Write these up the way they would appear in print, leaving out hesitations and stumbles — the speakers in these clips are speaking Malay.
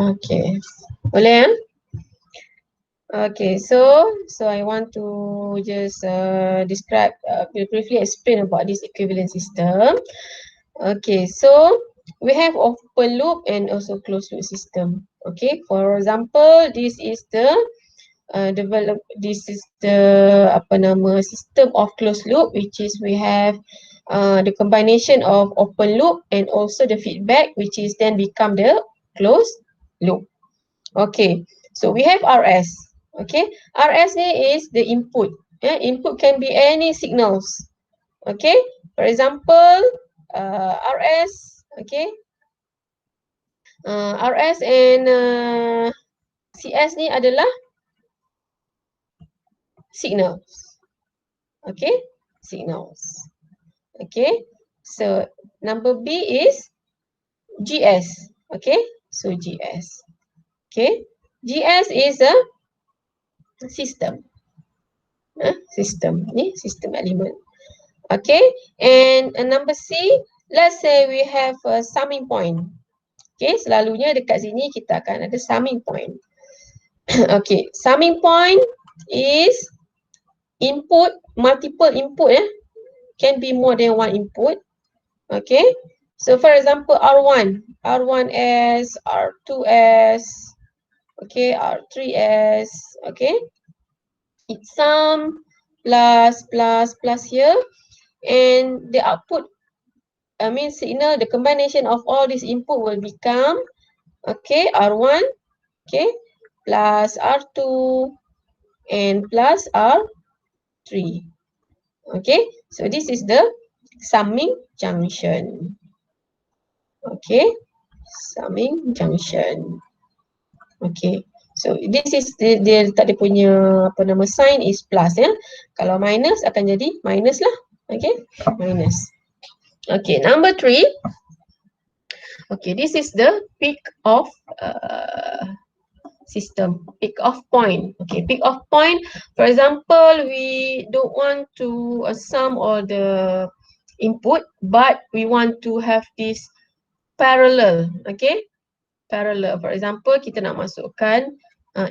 Okay. Boleh ya? Okay, so I want to just describe, briefly explain about this equivalent system. Okay, so we have open loop and also closed loop system. Okay, for example, this is the system of closed loop, which is we have the combination of open loop and also the feedback, which is then become the closed loop. Okay, so we have RS. Okay, RS is the input. Input can be any signals. Okay, for example, RS. Okay, RS and CS ni adalah signals. Okay, signals. Okay, so number B is GS. Okay, so GS. Okay, GS is a system. System ni, system element. Okay, and number C, let's say we have a summing point. Okay, selalunya dekat sini kita akan ada summing point. Okay, summing point is input, multiple input can be more than one input. Okay, so for example R1, R1S, R2S, okay, R3S, okay. It's sum plus here, and the output, signal, the combination of all these input will become, okay, R1, okay, plus R2 and plus R3. Okay, so this is the summing junction. Okay, summing junction. Okay, so this is dia letak dia punya sign is plus ya. Kalau minus akan jadi minus lah. Okay, minus. Okay, number 3. Okay, this is the peak of system, peak off point. Okay, peak off point. For example, we don't want to sum all the input, but we want to have this parallel. Okay, parallel. For example, kita nak masukkan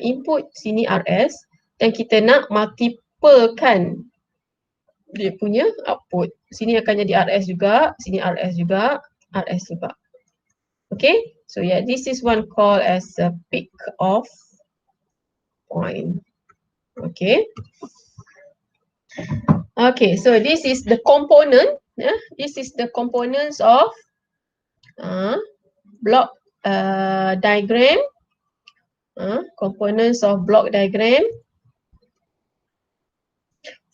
input sini RS dan kita nak multiplekan dia punya output. Sini akan jadi RS juga, sini RS juga, RS juga. Okay, so yeah, this is one called as a peak off point. Okay. Okay, so this is the component. This is the components of block diagram. Components of block diagram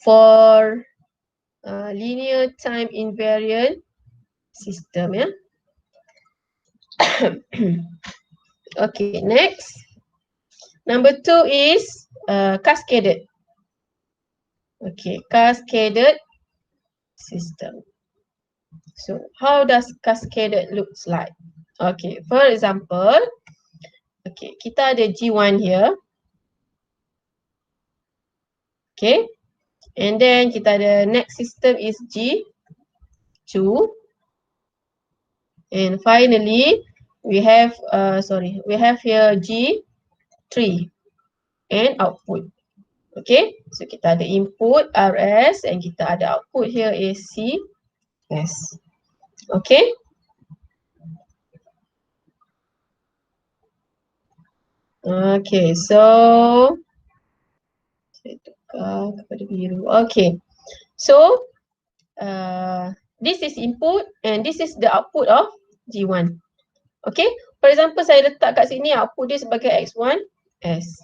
for linear time invariant system. Yeah. Okay, next. Number 2 is cascaded. Okay, cascaded system. So how does cascaded looks like? Okay, for example, okay, kita ada G1 here. Okay, and then kita ada next system is G2. And finally, we have here G3 and output. Okay, so kita ada input RS and kita ada output here is CS. Okay. Okay, so saya tukar kepada biru. Okay, so this is input and this is the output of G1. Okay, for example, saya letak kat sini output dia sebagai X1 S.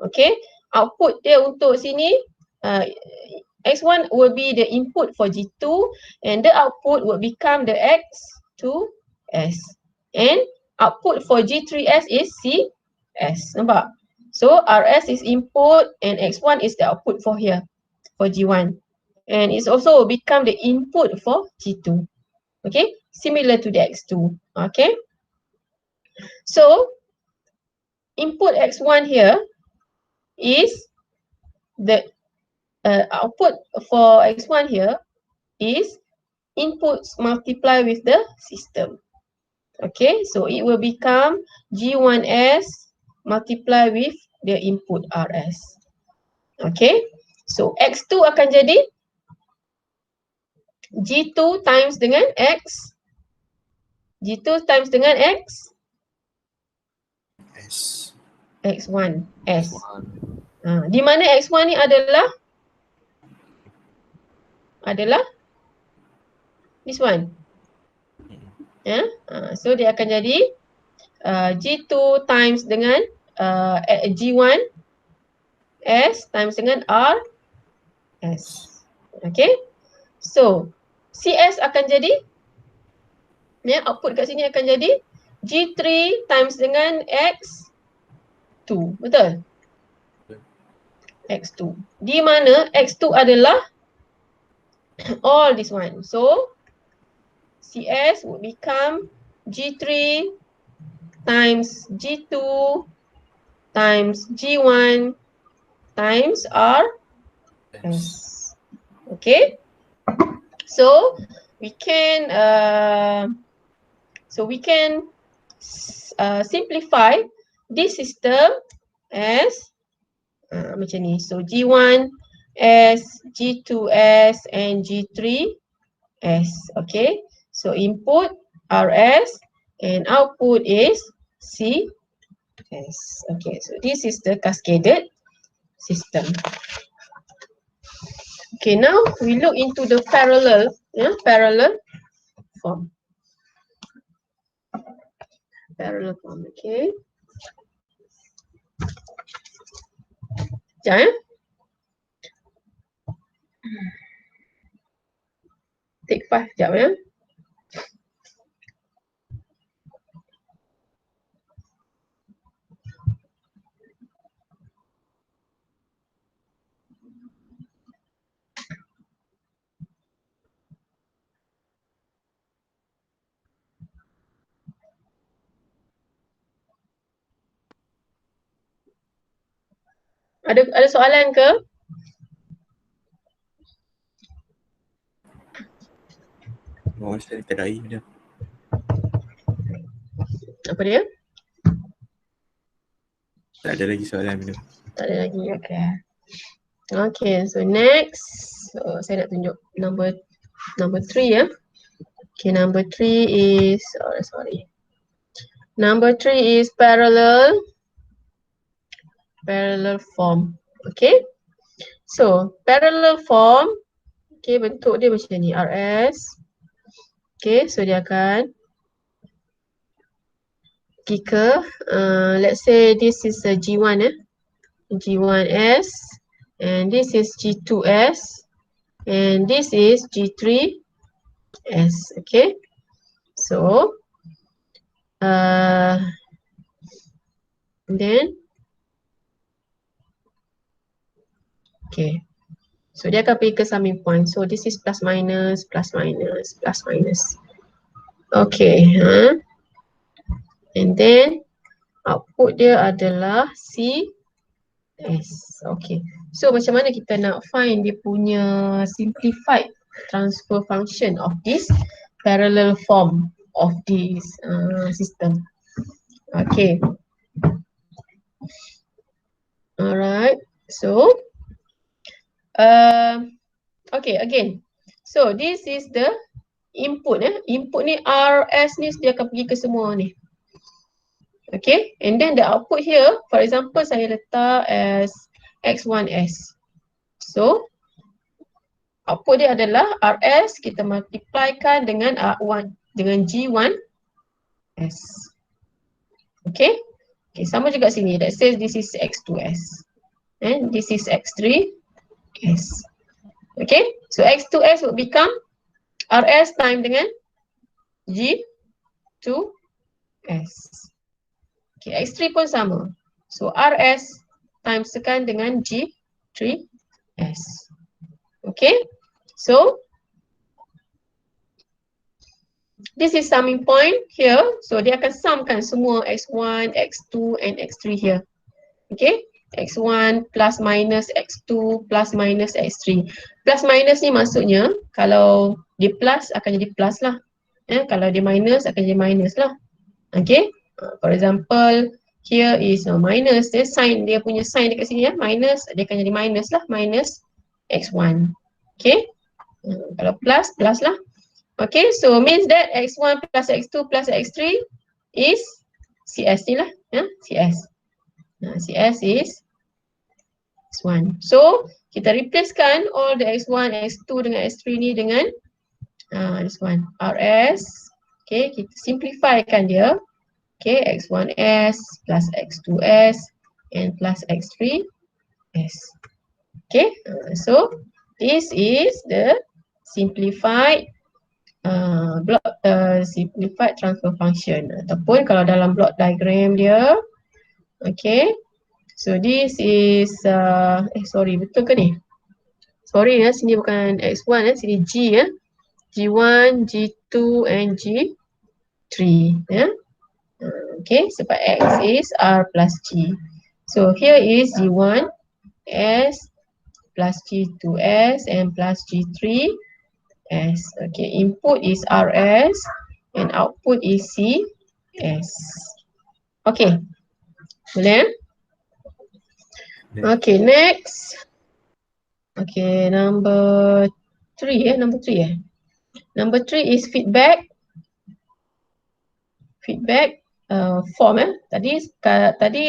Okay, output dia untuk sini X1 will be the input for G2 and the output will become the X2S. And output for G3S is CS. Nampak? So RS is input and X1 is the output for here, for G1. And it's also become the input for G2. Okay, similar to the X2. Okay. So input X1 here is the output for X1 here is inputs multiply with the system. Okay, so it will become G1S multiply with the input RS. Okay, so X2 akan jadi G2 times dengan X. G2 times dengan X. S. X1 S. F1. Di mana X1 ni adalah this one. So dia akan jadi G2 times dengan G1 S times dengan R S. Okay. So CS akan jadi, output kat sini akan jadi G3 times dengan X2. Betul? X2. Di mana X2 adalah all this one. So CS would become G3 times G2 times G1 times RS. Okay. So we can simplify this system as macam ni. So G1S, G2S and G3S. Okay. So input RS and output is CS. Okay. So this is the cascaded system. Okay, now we look into the parallel form. Parallel form, okay. Sekejap, Take 5 sekejap, Ada soalan ke? Oh, saya tak ada air dah. Apa dia? Tak ada lagi soalan benda. Tak ada lagi, okay. Okay, so next. So saya nak tunjuk number 3 ya. Okay, number 3 is, Number 3 is parallel form. Okay. So parallel form, okay, bentuk dia macam ni, RS. Okay, so dia akan pergi ke, let's say this is a G1 G1S and this is G2S and this is G3S. Okay. So then okay. So dia akan pergi ke summing point. So this is plus minus, plus minus, plus minus. Okay. And then output dia adalah CS. Okay. So macam mana kita nak find dia punya simplified transfer function of this parallel form of this system. Okay. Alright. So okay, again. So this is the input. Input ni RS ni dia akan pergi ke semua ni. Okay, and then the output here, for example, saya letak as X1S. So output dia adalah RS, kita multiplykan dengan R1, dengan G1S. Okay, okay, sama juga sini. That says this is X2S and this is X3S. Okay, so X2S would become RS time dengan G2S. Okay, X3 pun sama. So RS times tekan dengan G3S. Okay, so this is summing point here. So dia akan sumkan semua X1, X2 and X3 here. Okay, X1 plus minus X2 plus minus X3. Plus minus ni maksudnya kalau dia plus akan jadi plus lah. Kalau dia minus akan jadi minus lah. Okay, for example, here is minus, dia sign, dia punya sign dekat sini ya, minus, dia akan jadi minus lah, minus x1. Okay, kalau plus, plus lah. Okay, so means that x1 plus x2 plus x3 is CS ni lah, ya, CS. CS is x1. So, kita replacekan all the x1, x2 dengan x3 ni dengan this one, RS. Okay, kita simplifykan dia. Okay, x1s plus x2s and plus x3s. Okay, so this is the simplified simplified transfer function, ataupun kalau dalam block diagram dia, okay, so this is sorry, betul ke ni? Sorry ya, sini bukan x1 sini g ya, g1, g2 and g3 ya. Okay, sebab x is r plus g. So here is g1 s plus g2 s and plus g3 s. Okay, input is rs and output is cs. Okay, boleh? Okay, next. Okay, number 3 number 3 Number 3 is feedback. Feedback form tadi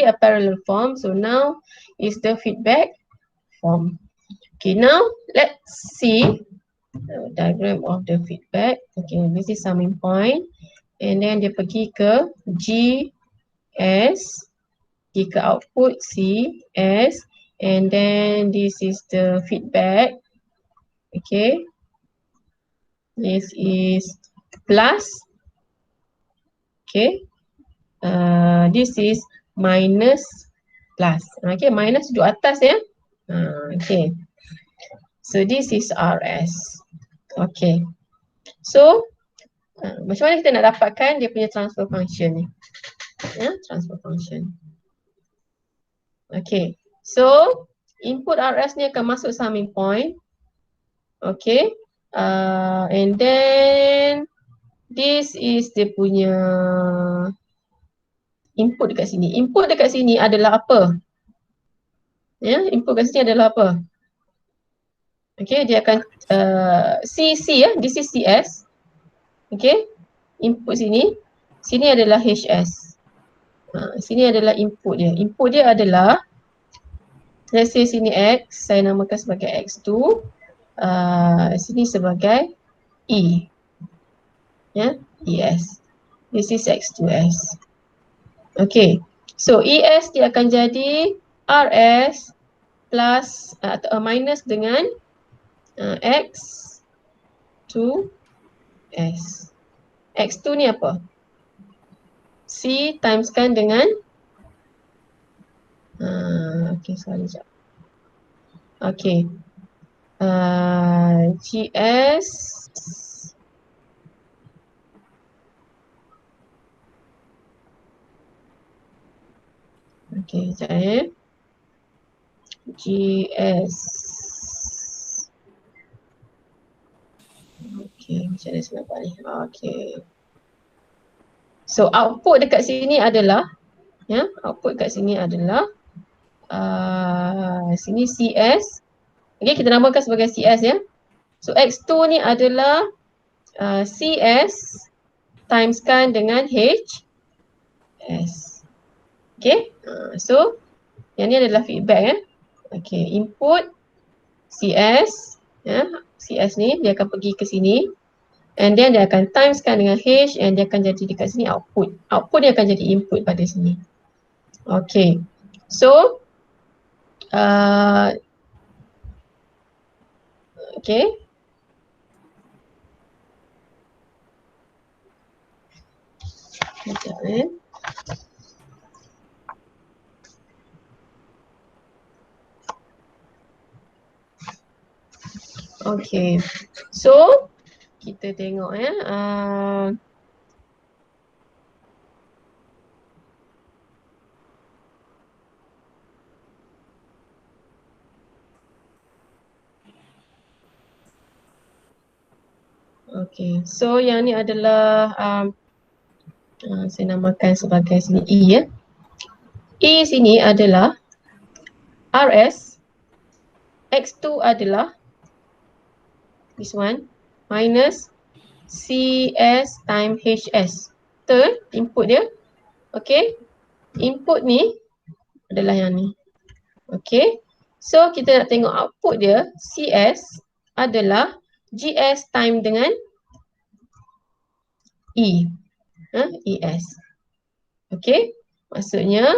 a parallel form, so now is the feedback form. Okay, now let's see the diagram of the feedback. Okay, this is summing point, and then dia pergi ke G S, pergi ke output C S, and then this is the feedback. Okay, this is plus. Okay, this is minus plus. Okay, minus duduk atas ya. Okay, so this is RS. Okay, so macam mana kita nak dapatkan dia punya transfer function ni? Transfer function. Okay, so input RS ni akan masuk summing point. Okay, and then this is dia punya input dekat sini. Input dekat sini adalah apa? Ya, input dekat sini adalah apa? Okay, dia akan CC ya, this is CS. Okay, input sini. Sini adalah HS. Sini adalah input dia. Input dia adalah, let's say sini X, saya namakan sebagai X2. Sini sebagai E. Ya, ES. This is X2S. Okay, so ES dia akan jadi RS plus atau minus dengan X2S. X2 ni apa? C timeskan dengan okay, sorry sekejap. Okay, GS okay, sekejap GS. Okay, macam mana saya nampak ni? Okay. So output dekat sini adalah, ya, output dekat sini adalah sini CS. Okay, kita namakan sebagai CS ya. So X2 ni adalah CS timeskan dengan HS. Okay, so yang ni adalah feedback ya. Okay, input CS, ya, CS ni dia akan pergi ke sini, and then dia akan timeskan dengan H, and dia akan jadi dekat sini output. Output dia akan jadi input pada sini. Okay, so okay. Sekejap Okay, so kita tengok ya. Okay, so yang ni adalah Saya namakan sebagai sini E ya. E sini adalah RS, X2 adalah this one minus CS time HS. Betul input dia. Okay. Input ni adalah yang ni. Okay. So kita nak tengok output dia, CS adalah GS time dengan E. ES. Okay. Maksudnya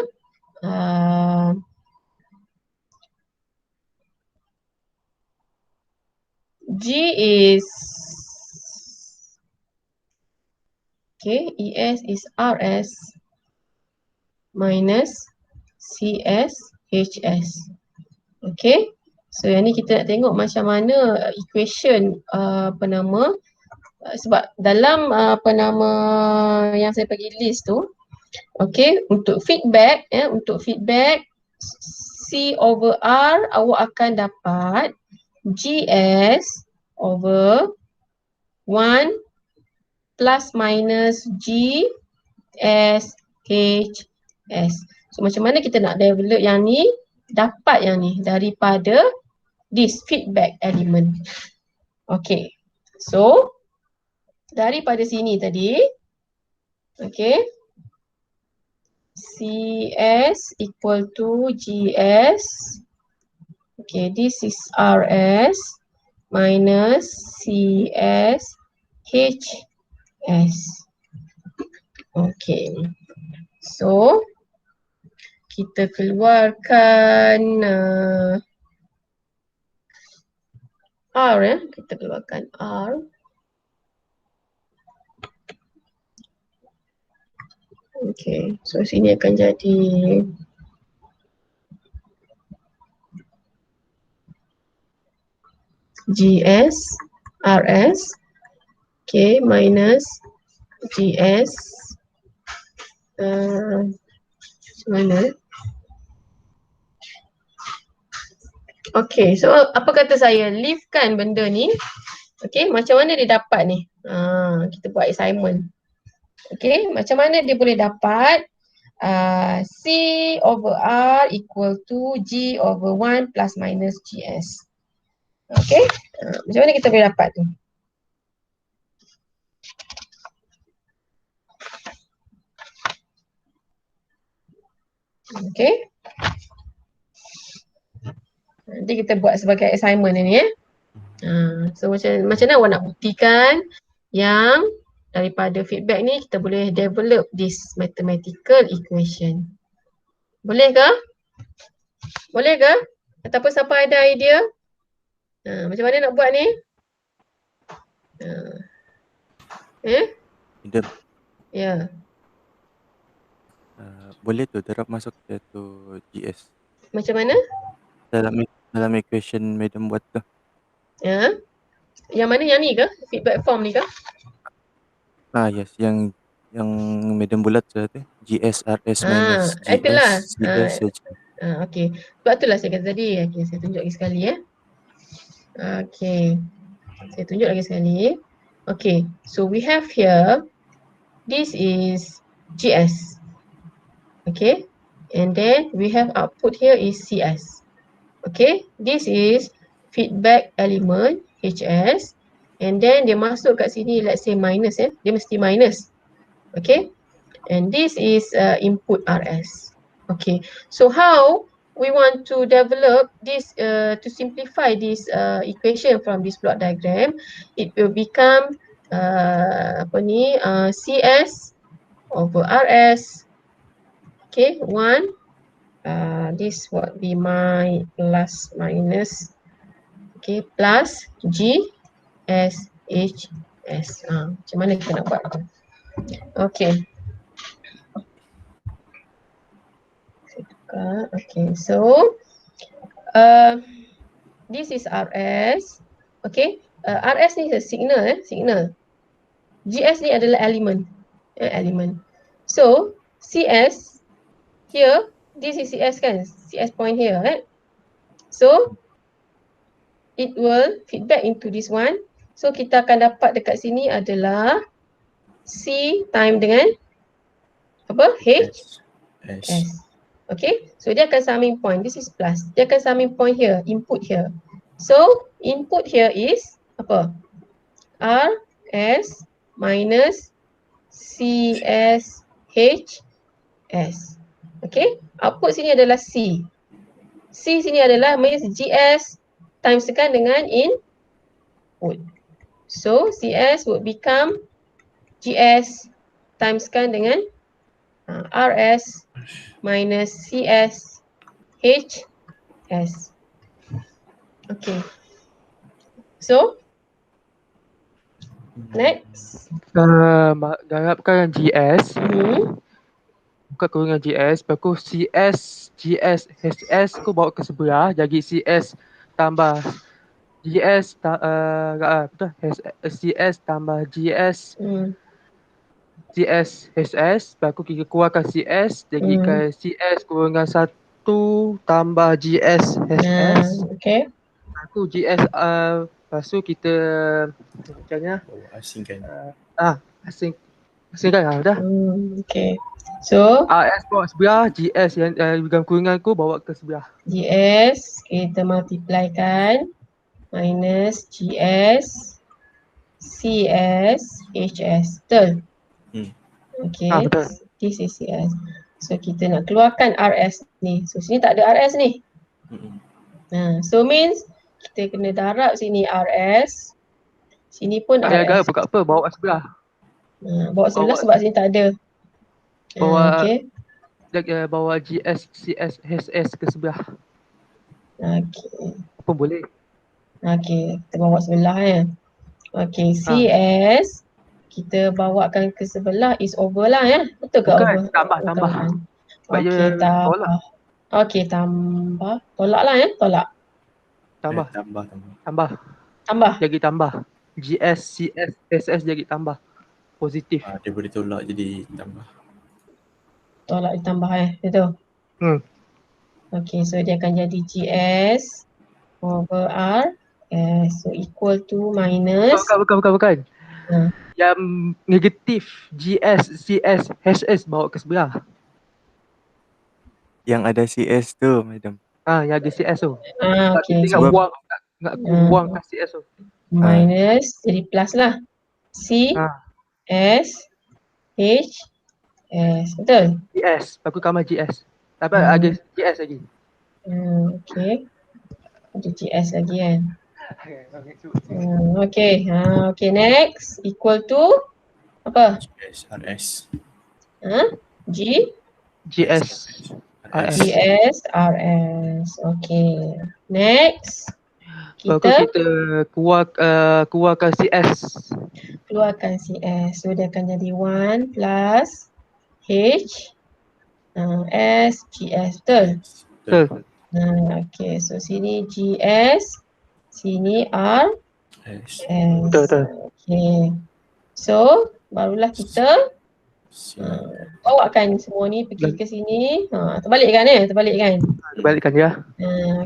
G is ES is RS minus CS HS. Okay. So yang ni kita nak tengok macam mana equation sebab dalam yang saya bagi list tu, okay, untuk feedback C over R awak akan dapat GS over 1 plus minus G S H S. So macam mana kita nak develop yang ni, dapat yang ni daripada this feedback element. Okay. So daripada sini tadi, okay, CS equal to GS. Okay, this is RS minus CS HS. Okay. So kita keluarkan R ya. Kita keluarkan R. Okay, so sini akan jadi GS RS, okay, minus GS mana? Okay, so apa kata saya, leave-kan benda ni. Okay, macam mana dia dapat ni? Kita buat assignment. Okay, macam mana dia boleh dapat C over R equal to G over 1 plus minus GS. Okay, macam mana kita boleh dapat tu? Okay. Nanti kita buat sebagai assignment ni ya. So macam mana awak nak buktikan yang daripada feedback ni kita boleh develop this mathematical equation. Boleh ke? Boleh ke? Ataupun siapa ada idea? Macam mana nak buat ni? Ya. Boleh tu drop masuk tu GS. Macam mana? Dalam equation madam buat tu. Ya. Yang mana, yang ni ke? Feedback form ni ke? Yes, yang madam bulat tu GS RS minus itulah. GS CS HH. Okey. Sebab itulah saya kata tadi. Okey, saya tunjuk lagi sekali ya. Okey. Saya tunjuk lagi sekali. Okay, so we have here, this is GS. Okay, and then we have output here is CS. Okay, this is feedback element HS. And then dia masuk kat sini, let's say minus ya. Dia mesti minus. Okay, and this is input RS. Okay, so how we want to develop this to simplify this equation from this plot diagram, it will become CS over RS. Okay, 1. This would be my plus minus. Okay, plus G S H S. Macam mana kita nak buat tu? Okay. Okay, so this is RS. Okay, RS ni is a signal, signal. GS ni adalah element, element. So CS here, this is CS kan, CS point here, right? So it will feedback into this one. So kita akan dapat dekat sini adalah C time dengan apa? H, S. S. Okay, so dia akan summing point. This is plus. Dia akan summing point here, input here. So, input here is apa? R, S minus C, S, H, S. Okay, output sini adalah C. C sini adalah means GS times tekan dengan input. So, CS would become GS timeskan dengan RS minus CS HS. Okay. So, next. Darabkan GS. Buka kurungan GS. Lepas tu CS, GS, HS aku bawa ke sebelah. Jadi CS tambah GS, CS tambah GS, GS, HS. Lepas tu kita keluarkan CS. Jadikan CS kurungan 1 tambah GS, HS. Okay. Aku GS, lepas tu kita macamnya Asingkan. asingkan dah. Okay. So, RS bawa sebelah, GS yang dalam kurungan aku bawa ke sebelah. GS kita multiplykan minus GS CS HS. Betul? Okay. Betul. This is CS. So, kita nak keluarkan RS ni. So, sini tak ada RS ni. So means kita kena darab sini RS, sini pun Tak payah RS. garap pun tak apa, bawa sebelah. Bawa sebelah sebab sini tak ada. Okay. Bawa GS, CS, HS ke sebelah. Okay. Pun boleh. Okay, kita bawa sebelah ya. Okay, CS kita bawakan ke sebelah is over lah ya. Betul ke over? Tambah. Okay, tambah. Okay, tambah. Tolak lah ya, tolak. Tambah. Jadi tambah. GS, CS, SS jadi tambah. Positif. Dia boleh tolak jadi tambah. Tolak ditambah betul? Okay, so dia akan jadi GS over R. So equal to minus. Bukan. Yang negatif GS, CS, HS bawa ke sebelah. Yang ada CS tu, madam. Yang ada CS tu. Okay. Kita nak buang ke CS tu. Minus, jadi plus lah. C, S, H, S. Betul? GS. Aku tambah GS. Tapi ada GS lagi. Okay. Ada GS lagi kan. Okay. Okay, next. Equal to apa? GS, RS. GS. GS, RS. Okay. Next. Kita keluarkan CS. Keluarkan CS. So dia akan jadi 1 plus H S GS. Betul? Betul. Okay. So sini GS. Sini R S. Betul. Okay. So barulah kita bawakan semua ni pergi ke sini. Terbalikkan Terbalikkan ya.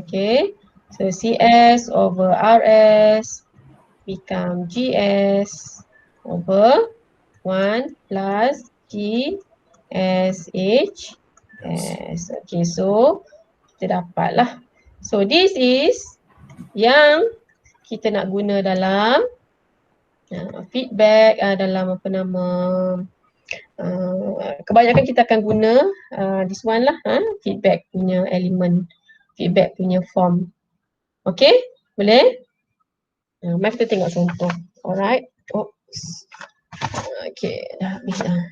Okay. So CS over RS become GS over 1 plus GSH S. Okay, so kita dapatlah. So this is yang kita nak guna dalam feedback, dalam apa nama, kebanyakan kita akan guna this one lah, feedback punya elemen, feedback punya form. Okay, boleh? Mari kita tengok contoh. Alright. Oops. Okay, dah habis dah.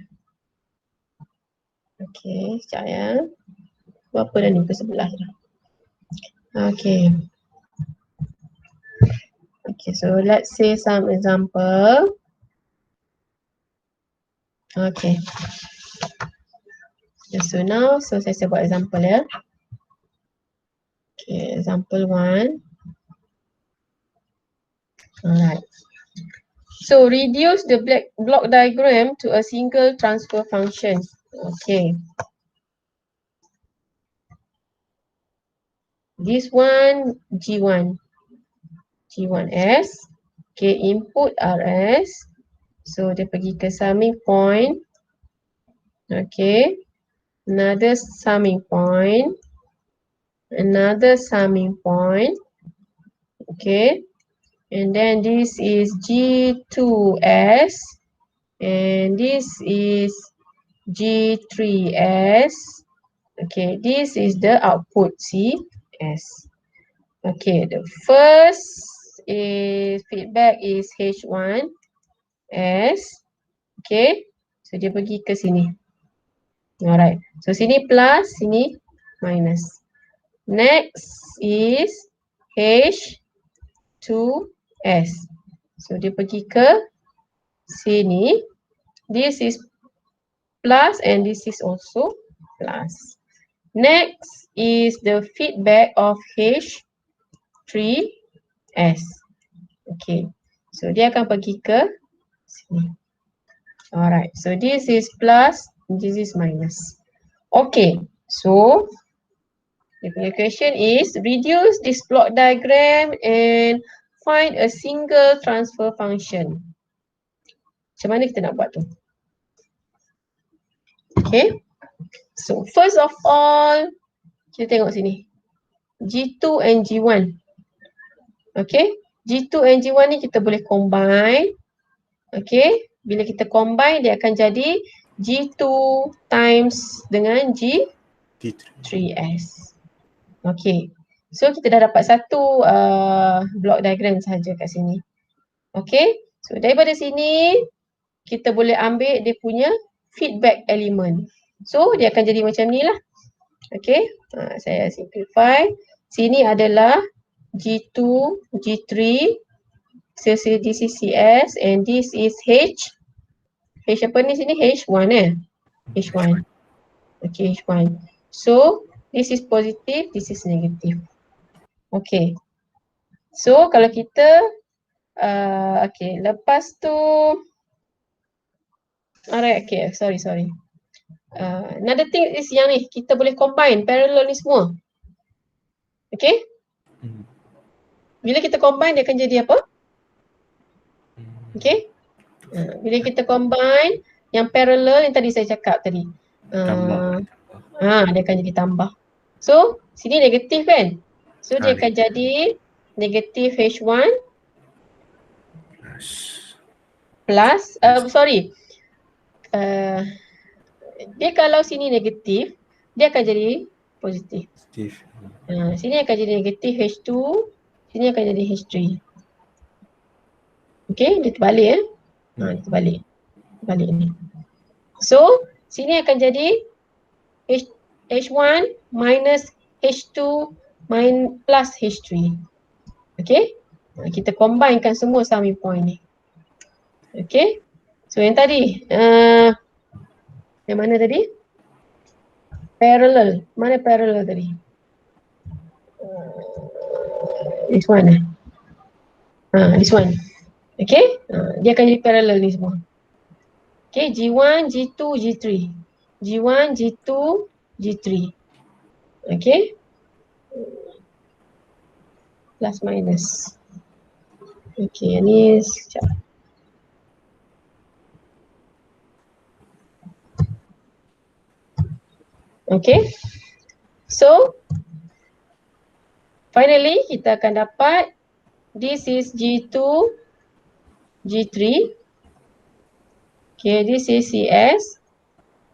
Okay, sekejap ya. Berapa dah ni ke sebelah dah. Okay. Okay, so let's say some example. Okay. So now, saya buat example ya. Okay, example 1. Alright. So reduce the block diagram to a single transfer function. Okay. This one G1. G1S. Okay, input RS. So dia pergi ke summing point. Okay. Another summing point. Another summing point. Okay. And then this is G2S. And this is G3S. Okay, this is the output CS. Okay, the first is feedback is H1S. Okay, so dia pergi ke sini. Alright, so sini plus, sini minus. Next is H2S. So dia pergi ke sini. This is plus and this is also plus. Next is the feedback of H3S. Okay, so dia akan pergi ke sini. Alright, so this is plus, this is minus. Okay, so the question is reduce this block diagram and find a single transfer function. Macam mana kita nak buat tu? Okay, so first of all, kita tengok sini. G2 and G1. Okay, G2 and G1 ni kita boleh combine. Okay, bila kita combine dia akan jadi G2 times dengan G3S. Okay, so kita dah dapat satu block diagram sahaja kat sini. Okay, so daripada sini kita boleh ambil dia punya feedback element. So dia akan jadi macam ni lah. Okay, saya simplify. Sini adalah G2, G3, so this is CS and this is H apa ni sini? H1 H1. Okay, H1. So this is positive, this is negative. Okay. So kalau kita okay, lepas tu alright, okay, sorry. Another thing is yang ni, kita boleh combine parallel ni semua. Okay? Bila kita combine dia akan jadi apa? Okay? Bila kita combine yang parallel yang tadi saya cakap tadi. Dia akan jadi tambah. So, sini negatif kan? So, dia akan jadi negatif H1 plus, dia kalau sini negatif, dia akan jadi positif. Sini akan jadi negatif H2, sini akan jadi H3. Okay, dia terbalik dia terbalik. Balik ni. So, sini akan jadi H1 minus H2 plus H3. Okay, kita combinekan semua summing point ni. Okay, so yang tadi, yang mana tadi? Parallel. Mana parallel tadi? This one this one. Okay, dia akan jadi parallel ni semua. Okay, G1, G2, G3. G1, G2, G3. Okay. Plus minus. Okay, ni sekejap. Okay. So, finally kita akan dapat this is G2, G3. Okay, this is CS.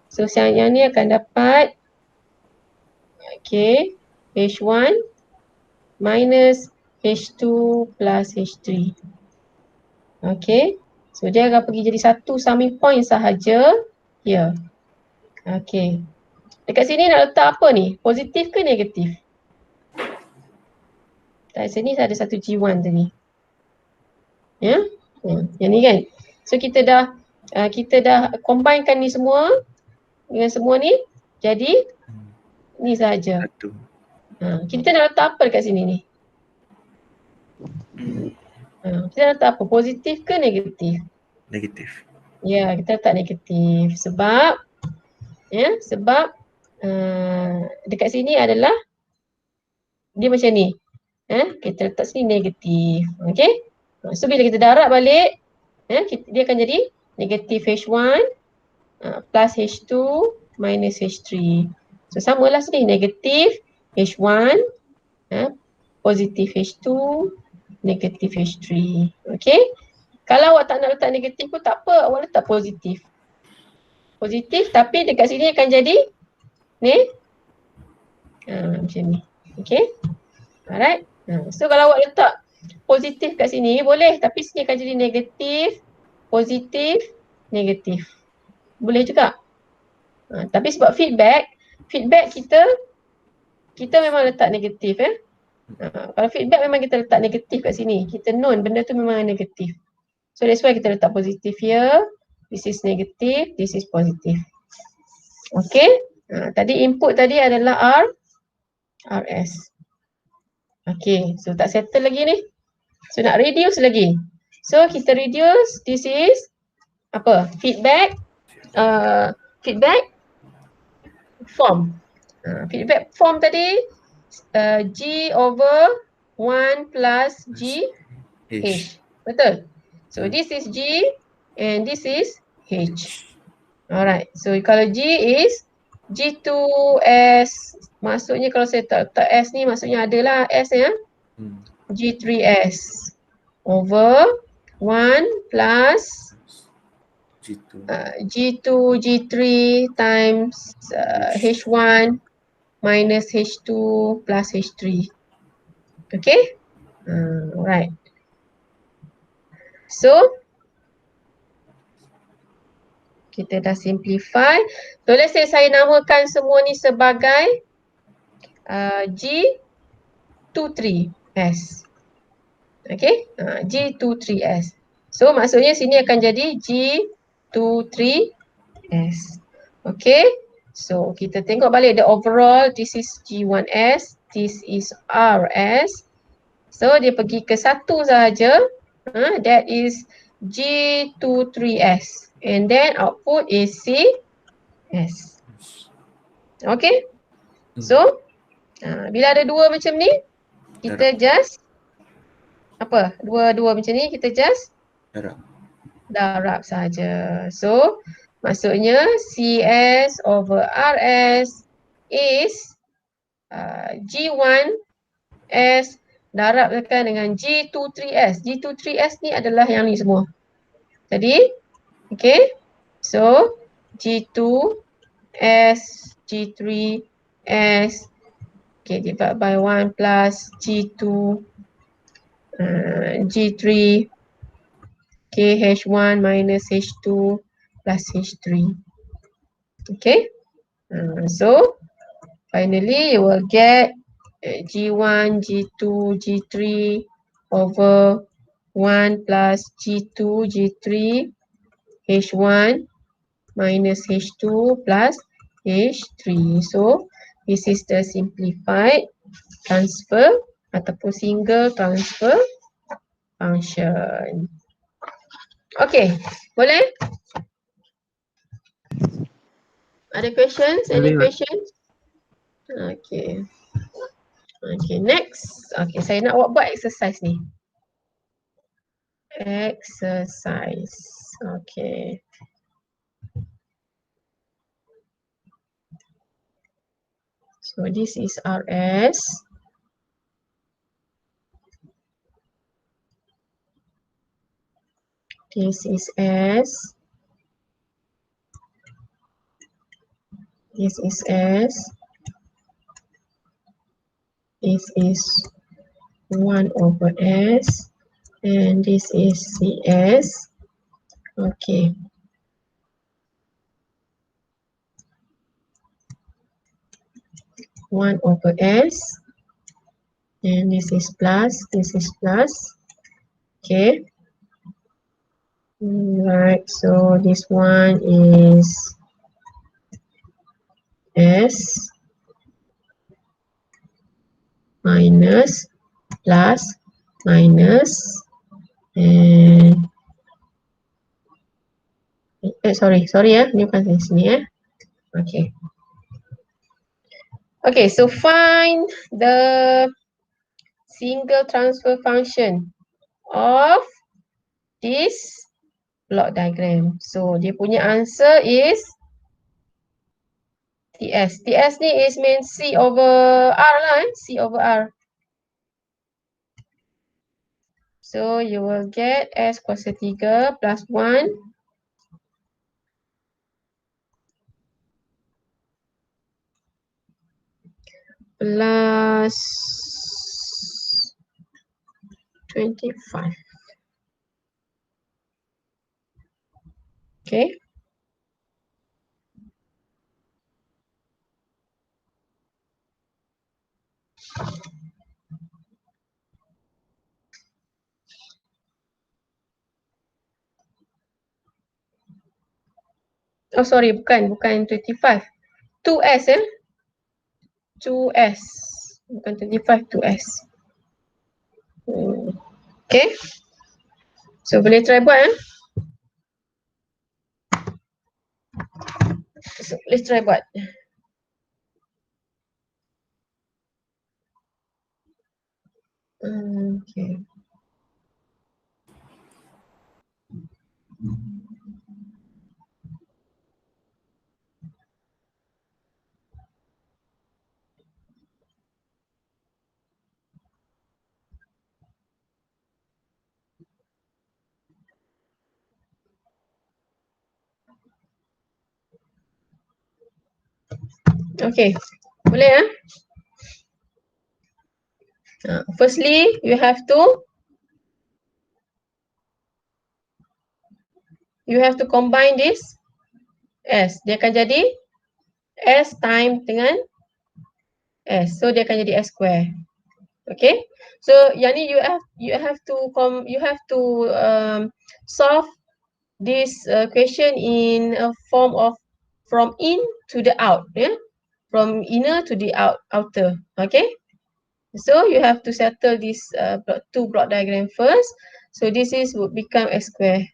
So, yang ni akan dapat okay, H1 minus H2 plus H3. Okay, so dia akan pergi jadi satu summing point sahaja here. Okay, dekat sini nak letak apa ni? Positif ke negatif? Kat sini ada satu G1 tadi. Ya, yang ni kan. So kita dah combinekan ni semua dengan semua ni jadi ni sahaja. Kita nak letak apa dekat sini ni? Kita nak letak apa? Positif ke negatif? Negatif. Ya, kita letak negatif sebab dekat sini adalah dia macam ni. Kita letak sini negatif. Okay? So bila kita darab balik, dia akan jadi negatif H1 plus H2 minus H3. So samalah sini, negatif H1, positif H2, negatif H3. Okay. Kalau awak tak nak letak negatif pun tak apa, awak letak positif. Positif tapi dekat sini akan jadi macam ni. Okay. Alright. So kalau awak letak positif kat sini boleh, tapi sini akan jadi negatif, positif, negatif. Boleh juga. Tapi sebab feedback kita memang letak negatif kalau feedback memang kita letak negatif kat sini. Kita known benda tu memang negatif. So that's why kita letak positif here. This is negative, this is positive. Okay. Tadi input tadi adalah RS. Okay. So tak settle lagi ni. So nak reduce lagi. So kita reduce, this is apa? Feedback form. Feedback form tadi G over 1 plus G H. Betul? So this is G and this is H. Alright. So kalau G is G2S. Maksudnya kalau saya tak S ni maksudnya adalah S ya. G3S over 1 plus G2 G3 times H1 minus H2 plus H3. Okay? Alright. So kita dah simplify. So let's say saya namakan semua ni sebagai G23S. Okay? G23S. So maksudnya sini akan jadi G23S. Okay? So kita tengok balik the overall, this is G1S, this is RS. So dia pergi ke satu sahaja, that is G23S. And then output is CS. Okay? So, bila ada dua macam ni, kita just apa? Dua macam ni, kita just darab saja. So, maksudnya CS over RS is G1S darabkan dengan G23S. G23S ni adalah yang ni semua. Tadi, okay, so G2S, G3S, okay, divide by 1 plus G2, G3, okay, H1 minus H2 plus H3. Okay, so finally you will get G1, G2, G3 over 1 plus G2, G3, H1 minus H2 plus H3. So, this is the simplified transfer ataupun single transfer function. Okay, boleh? Ada questions? Any questions? Okay. Okay, next. Okay, saya nak buat exercise ni. Exercise. Okay. So this is RS. This is S. This is S. This is 1 over S. And this is CS. Okay. One over S. And this is plus. This is plus. Okay. Right. So this one is S minus plus minus and sorry ya, ni bukan sini ya. Okay. Okay, so find the single transfer function of this block diagram. So dia punya answer is TS. TS ni is mean C over R lah C over R. So you will get S kuasa 3 plus 1 plus 25. Okay. Oh sorry, bukan 25. 2S 2S. Bukan 25, 2S. Okay. So boleh try buat So, let's try buat. Okay. Okay. Boleh firstly, you have to combine this S. Dia akan jadi S time dengan S. So dia akan jadi S square. Okay. So yang ni you have to solve this question in a form of from in to the out, from inner to the outer. Okay. So you have to settle this two block diagram first. So this would become S square.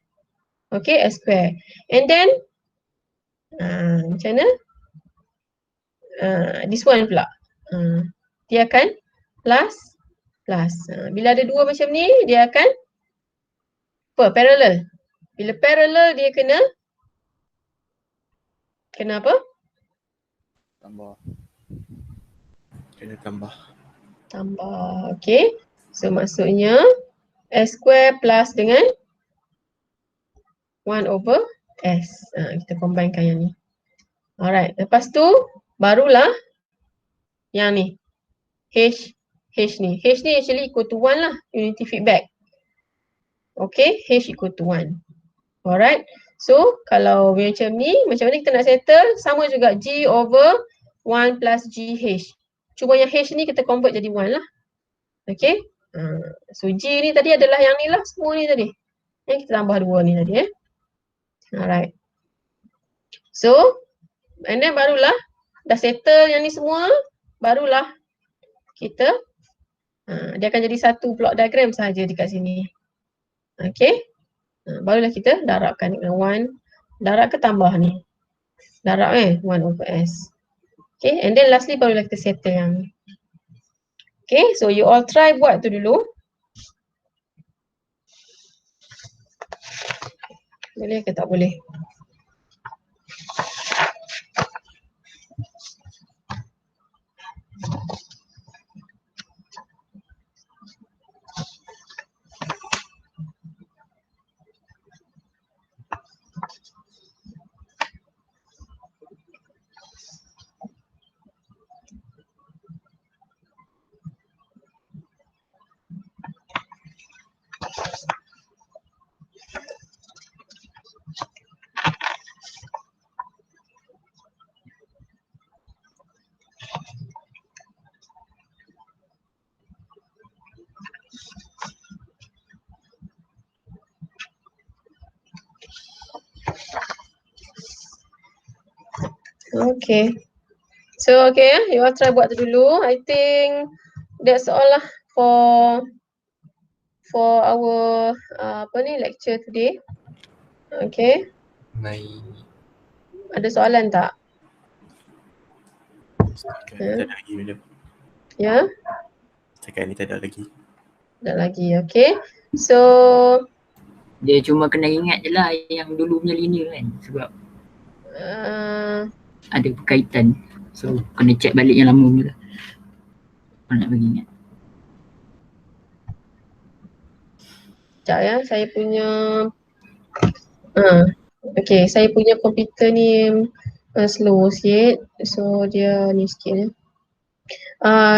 Okay, S square. And then macam mana? This one pula. Dia akan plus. Bila ada dua macam ni, dia akan parallel. Bila parallel dia kena apa? Tambah. Kena tambah. Okay. So maksudnya S square plus dengan 1 over S. Kita combinekan yang ni. Alright. Lepas tu barulah yang ni. H ni. H ni actually equal to 1 lah. Unity feedback. Okay. H equal to 1. Alright. So kalau macam ni, macam mana kita nak settle? Sama juga G over 1 plus GH. Cuma yang H ni kita convert jadi 1 lah. Okay. So G ni tadi adalah yang ni lah. Semua ni tadi. Yang kita tambah 2 ni tadi. Alright. So, and then barulah dah settle yang ni semua. Barulah kita dia akan jadi satu block diagram sahaja dekat sini. Okay. Barulah kita darabkan dengan 1. Darab ke tambah ni? Darab 1 over S. Okay. And then lastly barulah kita settle yang ni. Okay. So you all try buat tu dulu. Boleh ke tak boleh? Okay. So okay, you all try buat tu dulu. I think that's all lah for our lecture today. Okay. Ada soalan tak? Setakat ni tak ada lagi, madam. Ya? Setakat ni tak ada lagi. Tak lagi, okay. So dia cuma kena ingat je lah yang dulu punya linear kan, sebab ada berkaitan. So kena check balik yang lama pula. Kalau nak bagi ingat. Sekejap ya, saya punya okay, saya punya komputer ni slow sikit. So dia ni sikit ya.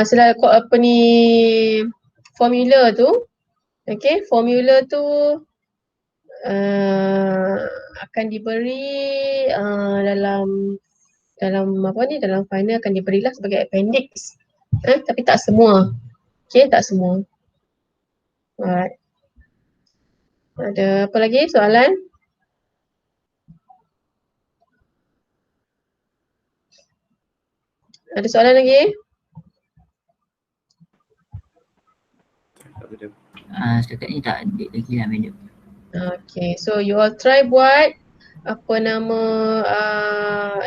Selain apa ni formula tu. Okay, formula tu akan diberi dalam apa ni, dalam final akan diberilah sebagai appendix. Tapi tak semua. Okay, tak semua. Alright. Ada apa lagi soalan? Ada soalan lagi? Tak ada. Setakat ni tak ada lagi lah madam. Okay, so you all try buat apa nama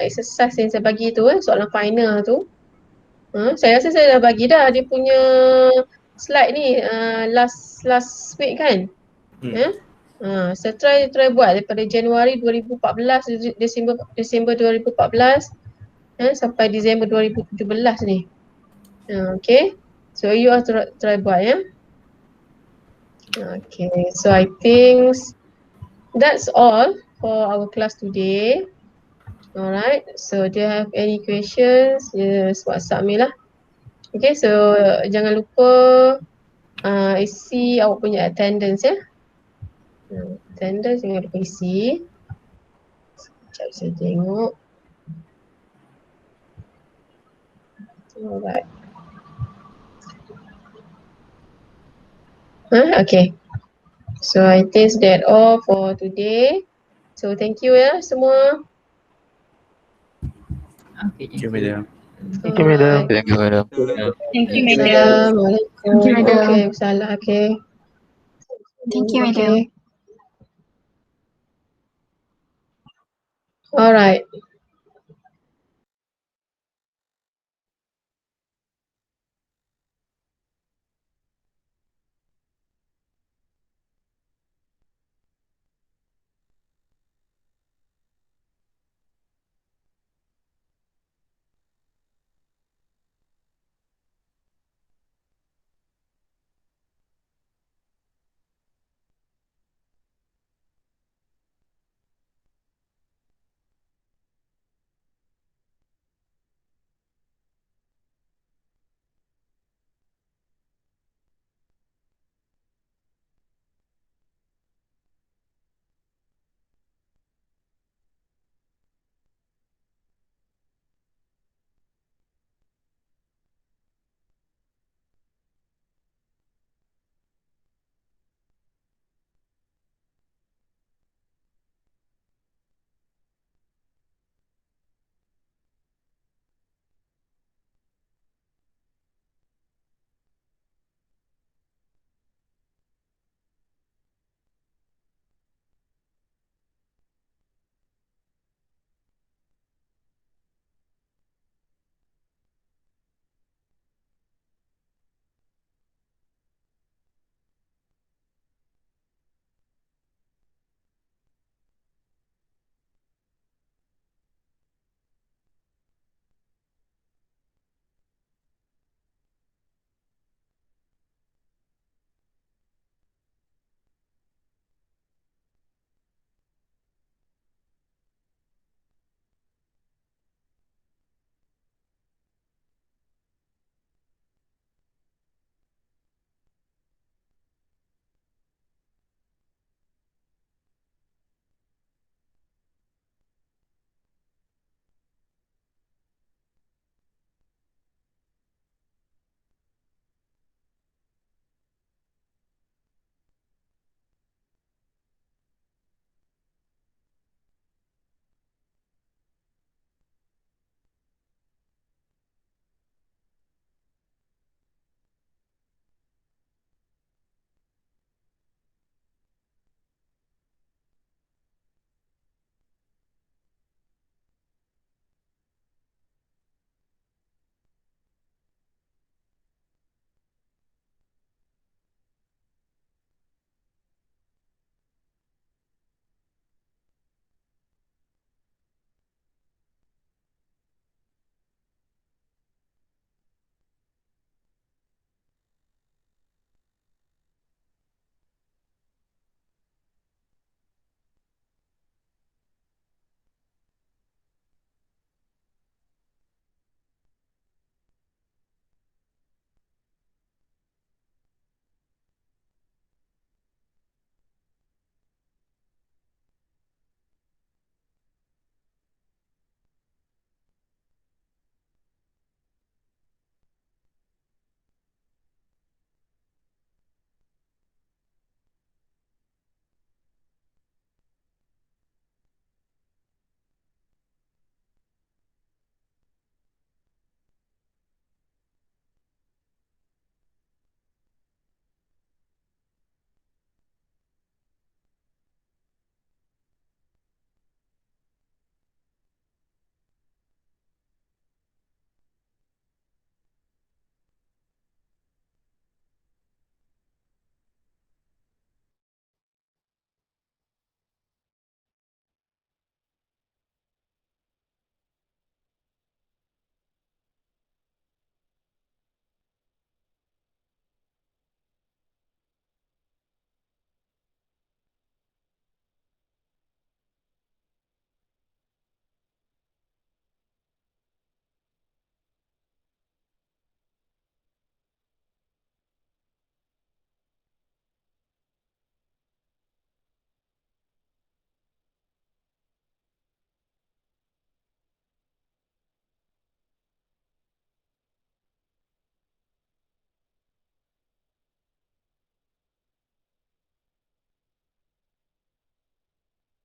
exercise yang saya bagi tu, soalan final tu. Saya rasa saya dah bagi dah dia punya slide ni last week kan. So try buat daripada Januari 2014 Desember 2014 sampai Disember 2017 ni. Okay, so you all try buat ya. Okay, so I think that's all for our class today. Alright, so do you have any questions? Just WhatsApp me lah. Okay, so jangan lupa isi awak punya attendance ya. Attendance jangan lupa isi. Sekejap saya tengok. Alright. Okay. So I think that all for today. So thank you ya semua. Okay, Thank you, madam. Thank you, madam. Thank you, madam. Thank you, madam. Assalamualaikum. Thank you, madam. Okay, salah. Okay. Thank you, madam. Okay. Alright.